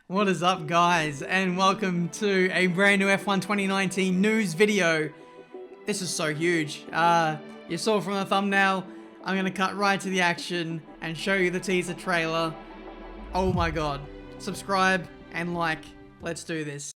What is up, guys, and welcome to a brand new F1 2019 news video. This is so huge. You saw from the thumbnail. I'm gonna cut right to the action and show you the teaser trailer. Oh my god. Subscribe and like. Let's do this.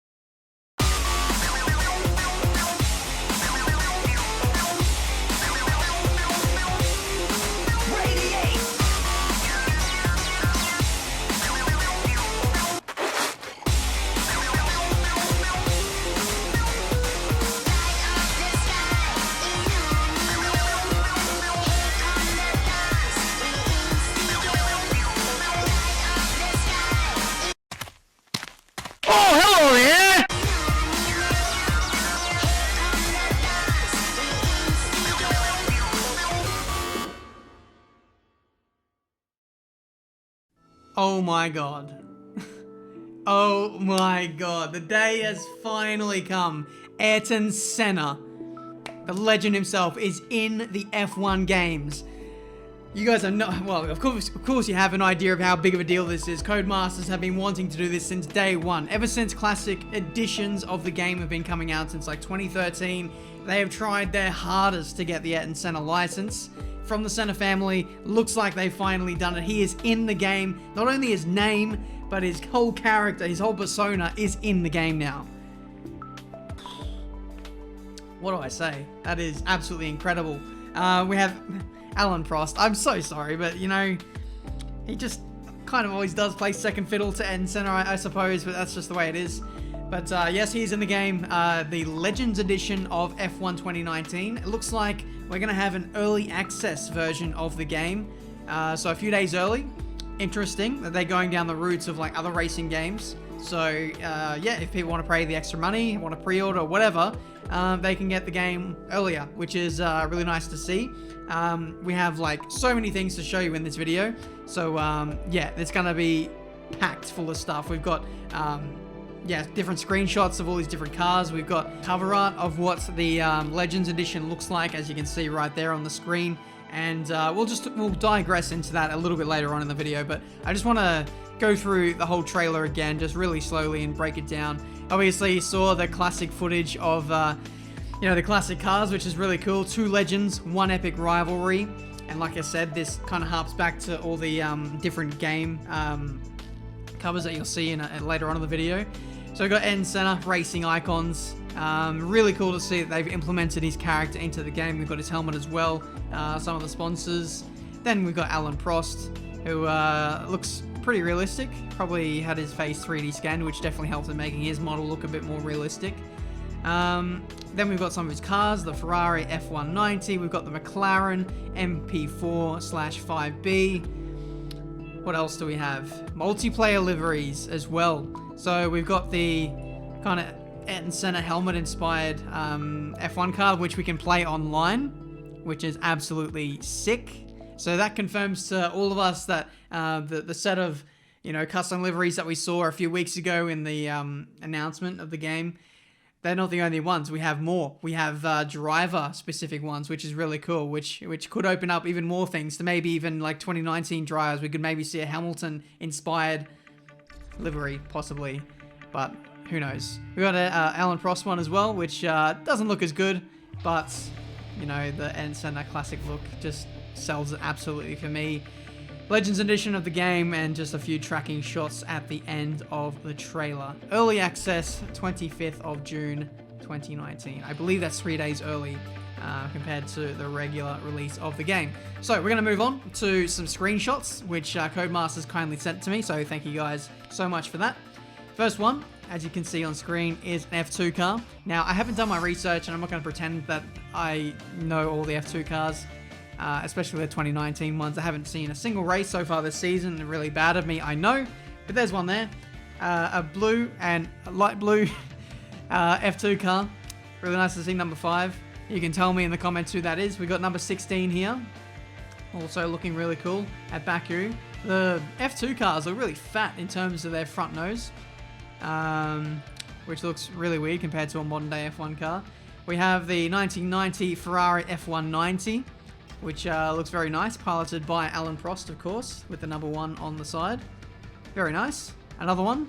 Oh my god. Oh my god. The day has finally come. Ayrton Senna, the legend himself, is in the F1 games. You guys are not, well, of course you have an idea of how big of a deal this is. Codemasters have been wanting to do this since day one. Ever since classic editions of the game have been coming out since like 2013, they have tried their hardest to get the Ayrton Senna license from the Senna family. Looks like they've finally done it. He is in the game. Not only his name, but his whole character, his whole persona is in the game now. What do I say? That is absolutely incredible. We have Alan Prost. I'm so sorry, but you know, he just kind of always does play second fiddle to Ayrton Senna, I suppose, but that's just the way it is. But yes, he's in the game, the Legends edition of F1 2019. It looks like we're going to have an early access version of the game, so a few days early. Interesting that they're going down the routes of like other racing games. So yeah, if people want to pay the extra money, want to pre-order, whatever, they can get the game earlier, which is really nice to see. We have like so many things to show you in this video. So yeah, it's going to be packed full of stuff. We've got yeah, different screenshots of all these different cars. We've got cover art of what the Legends Edition looks like, as you can see right there on the screen. And we'll digress into that a little bit later on in the video. But I just want to go through the whole trailer again, just really slowly, and break it down. Obviously, you saw the classic footage of you know, the classic cars, which is really cool. Two legends, one epic rivalry. And like I said, this kind of harps back to all the different game covers that you'll see in later on in the video. So we've got Ayrton Senna, racing icons. Really cool to see that they've implemented his character into the game. We've got his helmet as well, some of the sponsors. Then we've got Alan Prost, who looks pretty realistic. Probably had his face 3D scanned, which definitely helped in making his model look a bit more realistic. Then we've got some of his cars, the Ferrari F190. We've got the McLaren MP4/5B. What else do we have? Multiplayer liveries as well. So we've got the kind of Ayrton Senna helmet-inspired F1 car, which we can play online, which is absolutely sick. So that confirms to all of us that the set of, you know, custom liveries that we saw a few weeks ago in the announcement of the game, they're not the only ones. We have more. We have driver-specific ones, which is really cool, which could open up even more things to maybe even like 2019 drivers. We could maybe see a Hamilton-inspired livery, possibly, but who knows. We got a Alan Prost one as well, which doesn't look as good, but you know, the Ayrton Senna classic look just sells it absolutely for me. Legends edition of the game, and just a few tracking shots at the end of the trailer. Early access, 25th of June 2019. I believe that's 3 days early compared to the regular release of the game. So we're going to move on to some screenshots, which Codemasters kindly sent to me, so thank you guys so much for that. First one, as you can see on screen, is an F2 car. Now, I haven't done my research, and I'm not going to pretend that I know all the F2 cars, especially the 2019 ones. I haven't seen a single race so far this season. Really bad of me, I know, but there's one there. A blue and a light blue F2 car. Really nice to see number 5. You can tell me in the comments who that is. We got number 16 here. Also looking really cool at Baku. The F2 cars are really fat in terms of their front nose, which looks really weird compared to a modern day F1 car. We have the 1990 Ferrari F190, which looks very nice, piloted by Alan Prost, of course, with the number 1 on the side. Very nice. Another one,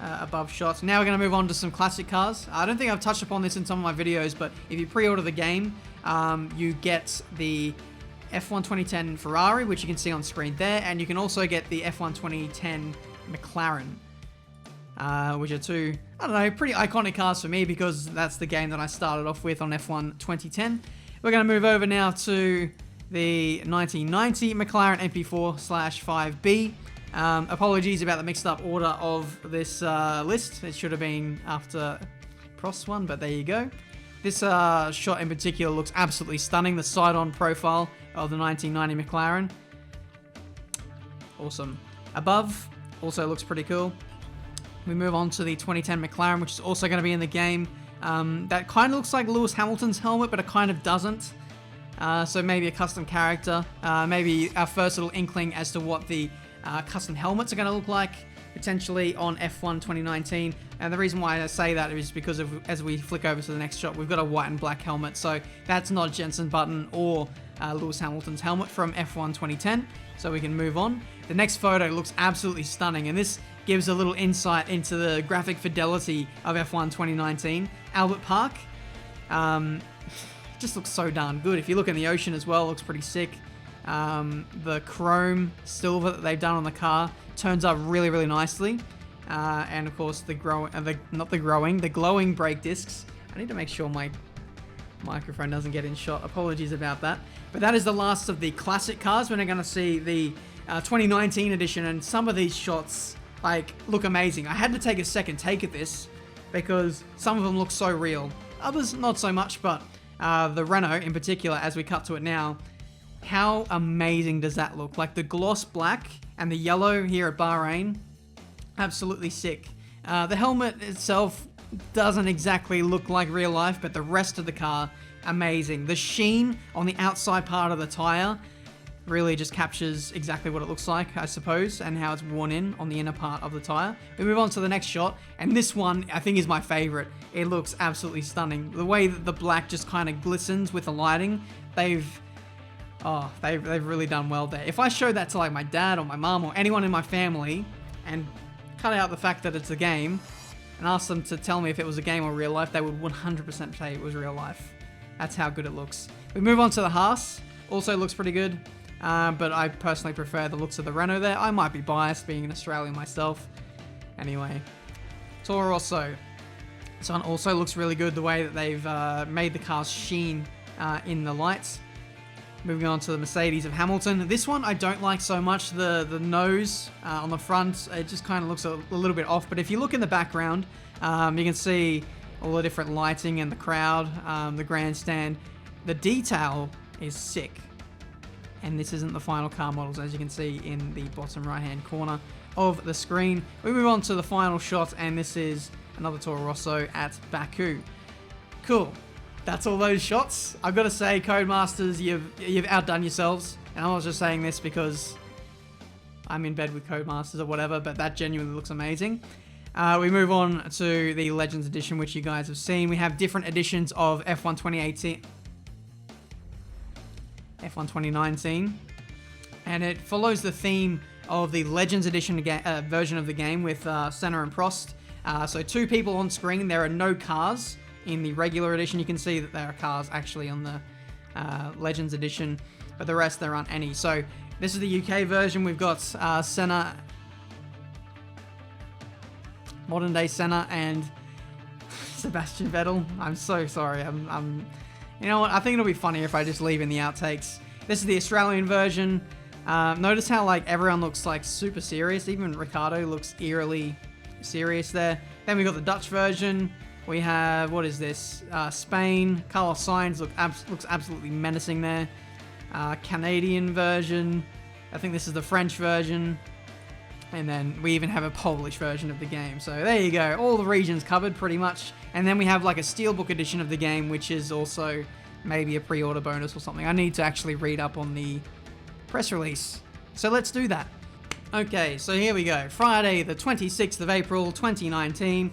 above shots. Now we're going to move on to some classic cars. I don't think I've touched upon this in some of my videos, but if you pre-order the game, you get the F1 2010 Ferrari, which you can see on screen there, and you can also get the F1 2010 McLaren, which are two, I don't know, pretty iconic cars for me because that's the game that I started off with on F1 2010. We're going to move over now to the 1990 McLaren MP4/5B. Apologies about the mixed up order of this list. It should have been after Prost's one, but there you go. This shot in particular looks absolutely stunning. The side-on profile of the 1990 McLaren. Awesome. Above also looks pretty cool. We move on to the 2010 McLaren, which is also going to be in the game. That kind of looks like Lewis Hamilton's helmet, but it kind of doesn't. So maybe a custom character. Maybe our first little inkling as to what the custom helmets are going to look like, potentially on F1 2019. And the reason why I say that is because as we flick over to the next shot, we've got a white and black helmet. So that's not Jenson Button or Lewis Hamilton's helmet from F1 2010. So we can move on. The next photo looks absolutely stunning, and this gives a little insight into the graphic fidelity of F1 2019. Albert Park. Just looks so darn good. If you look in the ocean as well, it looks pretty sick. The chrome silver that they've done on the car turns up really, really nicely. And of course the glowing brake discs. I need to make sure my microphone doesn't get in shot. Apologies about that. But that is the last of the classic cars. We're now going to see the 2019 edition, and some of these shots look amazing. I had to take a second take at this because some of them look so real. Others not so much, but the Renault in particular, as we cut to it now, how amazing does that look? Like the gloss black and the yellow here at Bahrain, absolutely sick. The helmet itself doesn't exactly look like real life, but the rest of the car, amazing. The sheen on the outside part of the tire really just captures exactly what it looks like, I suppose, and how it's worn in on the inner part of the tire. We move on to the next shot, and this one I think is my favorite. It looks absolutely stunning. The way that the black just kind of glistens with the lighting, they've really done well there. If I showed that to like my dad or my mom or anyone in my family and cut out the fact that it's a game and asked them to tell me if it was a game or real life, they would 100% say it was real life. That's how good it looks. We move on to the Haas. Also looks pretty good. But I personally prefer the looks of the Renault there. I might be biased being an Australian myself. Anyway, Toro Rosso. This one also looks really good, the way that they've made the cars sheen in the lights. Moving on to the Mercedes of Hamilton. This one I don't like so much. The nose on the front, it just kind of looks a little bit off. But if you look in the background, you can see all the different lighting and the crowd, the grandstand. The detail is sick. And this isn't the final car models, as you can see in the bottom right-hand corner of the screen. We move on to the final shot, and this is another Toro Rosso at Baku. Cool. That's all those shots. I've got to say, Codemasters, you've outdone yourselves. And I'm not just saying this because I'm in bed with Codemasters or whatever, but that genuinely looks amazing. We move on to the Legends Edition, which you guys have seen. We have different editions of F1 2018... F1 2019, and it follows the theme of the Legends Edition version of the game with Senna and Prost. So 2 people on screen. There are no cars in the regular edition. You can see that there are cars actually on the Legends Edition, but the rest there aren't any. So this is the UK version. We've got Senna, modern day Senna, and Sebastian Vettel. I'm so sorry. You know what? I think it'll be funnier if I just leave in the outtakes. This is the Australian version. Notice how everyone looks super serious. Even Ricardo looks eerily serious there. Then we got the Dutch version. We have, what is this? Spain. Carlos Sainz looks absolutely menacing there. Canadian version. I think this is the French version. And then we even have a Polish version of the game. So there you go. All the regions covered pretty much. And then we have a Steelbook edition of the game, which is also maybe a pre-order bonus or something. I need to actually read up on the press release. So let's do that. Okay, so here we go. Friday, the 26th of April, 2019.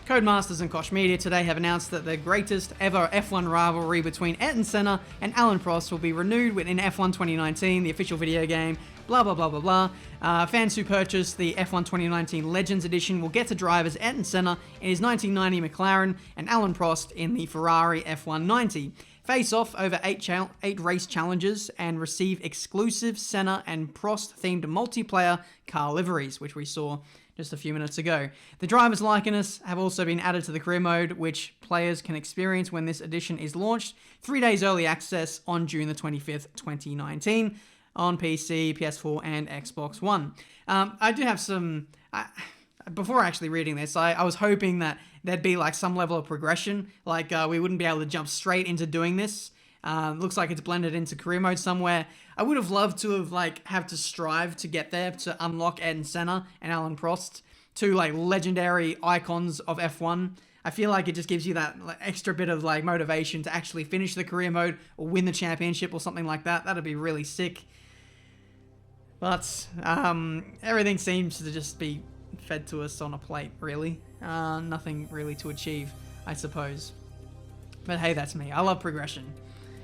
Codemasters and Koch Media today have announced that the greatest ever F1 rivalry between Ayrton Senna and Alain Prost will be renewed within F1 2019, the official video game, blah, blah, blah, blah, blah. Fans who purchase the F1 2019 Legends Edition will get to drive as Ayrton Senna in his 1990 McLaren and Alan Prost in the Ferrari F190. Face off over 8 race challenges and receive exclusive Senna and Prost-themed multiplayer car liveries, which we saw just a few minutes ago. The driver's likeness have also been added to the career mode, which players can experience when this edition is launched. 3 days early access on June the 25th, 2019 on PC, PS4, and Xbox One. I do have some... before actually reading this, I was hoping that there'd be like some level of progression, like we wouldn't be able to jump straight into doing this. Looks like it's blended into career mode somewhere. I would have loved to have to strive to get there to unlock Ayrton Senna and Alan Prost, two like legendary icons of F1. I feel like it just gives you that extra bit of like motivation to actually finish the career mode or win the championship or something like that. That'd be really sick. But everything seems to just be fed to us on a plate, really. Nothing really to achieve, I suppose. But hey, that's me. I love progression.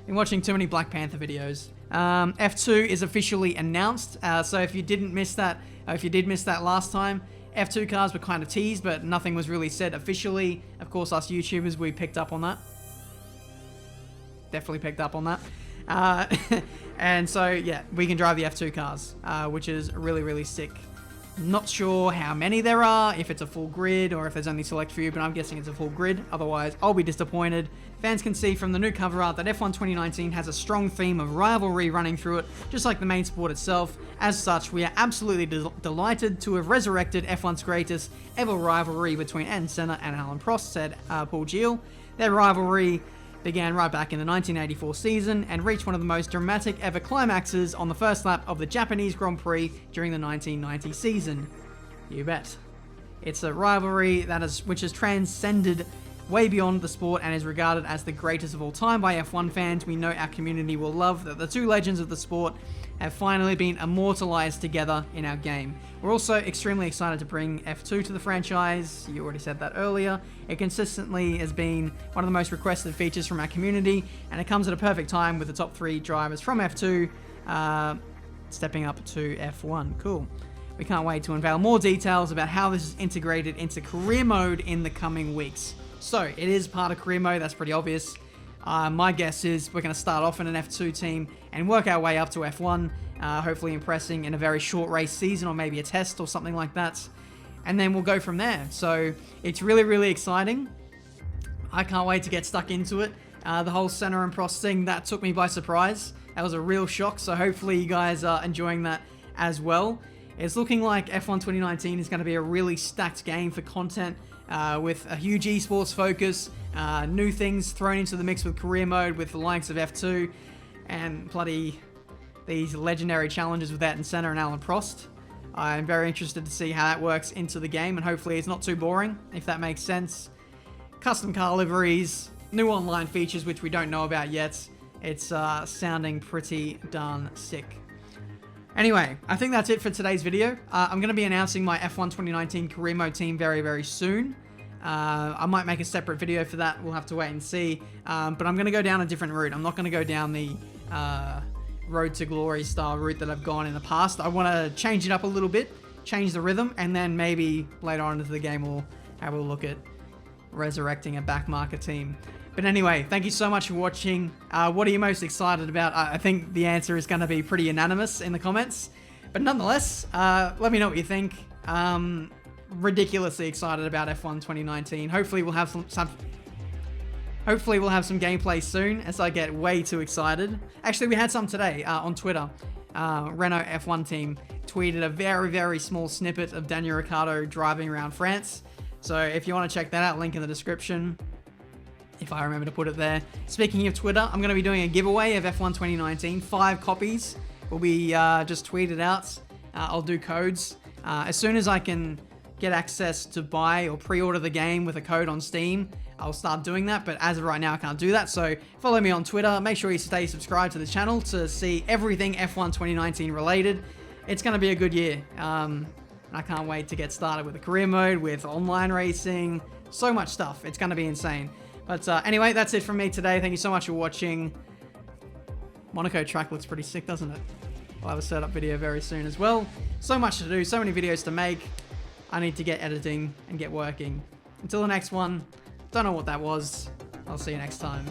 Been watching too many Black Panther videos. F2 is officially announced, so if you didn't miss that, if you did miss that last time, F2 cars were kind of teased, but nothing was really said officially. Of course, us YouTubers, we picked up on that. Definitely picked up on that. And so, yeah, we can drive the F2 cars, which is really, really sick. Not sure how many there are, if it's a full grid or if there's only select few, but I'm guessing it's a full grid. Otherwise, I'll be disappointed. Fans can see from the new cover art that F1 2019 has a strong theme of rivalry running through it, just like the main sport itself. As such, we are absolutely delighted to have resurrected F1's greatest ever rivalry between Ayrton Senna and Alan Prost, said Paul Gilles. Their rivalry began right back in the 1984 season and reached one of the most dramatic ever climaxes on the first lap of the Japanese Grand Prix during the 1990 season. You bet. It's a rivalry which has transcended way beyond the sport and is regarded as the greatest of all time by F1 fans. We know our community will love that the two legends of the sport have finally been immortalized together in our game. We're also extremely excited to bring F2 to the franchise. You already said that earlier. It consistently has been one of the most requested features from our community, and it comes at a perfect time with the top 3 drivers from F2 stepping up to F1. Cool. We can't wait to unveil more details about how this is integrated into career mode in the coming weeks. So, it is part of career mode, that's pretty obvious. My guess is we're going to start off in an F2 team and work our way up to F1, hopefully impressing in a very short race season or maybe a test or something like that. And then we'll go from there. So it's really, really exciting. I can't wait to get stuck into it. The whole Senna and Prost thing, that took me by surprise. That was a real shock, so hopefully you guys are enjoying that as well. It's looking like F1 2019 is going to be a really stacked game for content. With a huge esports focus, new things thrown into the mix with career mode with the likes of F2, and bloody these legendary challenges with Ayrton Senna and Alan Prost. I'm very interested to see how that works into the game, and hopefully it's not too boring, if that makes sense. Custom car liveries, new online features which we don't know about yet. It's sounding pretty darn sick. Anyway, I think that's it for today's video. I'm going to be announcing my F1 2019 career mode team very, very soon. I might make a separate video for that. We'll have to wait and see. But I'm going to go down a different route. I'm not going to go down the Road to Glory style route that I've gone in the past. I want to change it up a little bit, change the rhythm, and then maybe later on into the game we'll have a look at resurrecting a backmarker team. But anyway, thank you so much for watching. What are you most excited about? I think the answer is going to be pretty unanimous in the comments. But nonetheless, let me know what you think. Ridiculously excited about F1 2019. Hopefully we'll have some gameplay soon, as I get way too excited. Actually, we had some today on Twitter. Renault F1 team tweeted a very, very small snippet of Daniel Ricciardo driving around France. So if you want to check that out, link in the description, if I remember to put it there. Speaking of Twitter, I'm going to be doing a giveaway of F1 2019. 5 copies will be just tweeted out. I'll do codes. As soon as I can get access to buy or pre-order the game with a code on Steam, I'll start doing that. But as of right now, I can't do that. So follow me on Twitter. Make sure you stay subscribed to the channel to see everything F1 2019 related. It's going to be a good year. I can't wait to get started with the career mode, with online racing, so much stuff. It's going to be insane. But anyway, that's it from me today. Thank you so much for watching. Monaco track looks pretty sick, doesn't it? I'll have a setup video very soon as well. So much to do, so many videos to make. I need to get editing and get working. Until the next one, don't know what that was. I'll see you next time.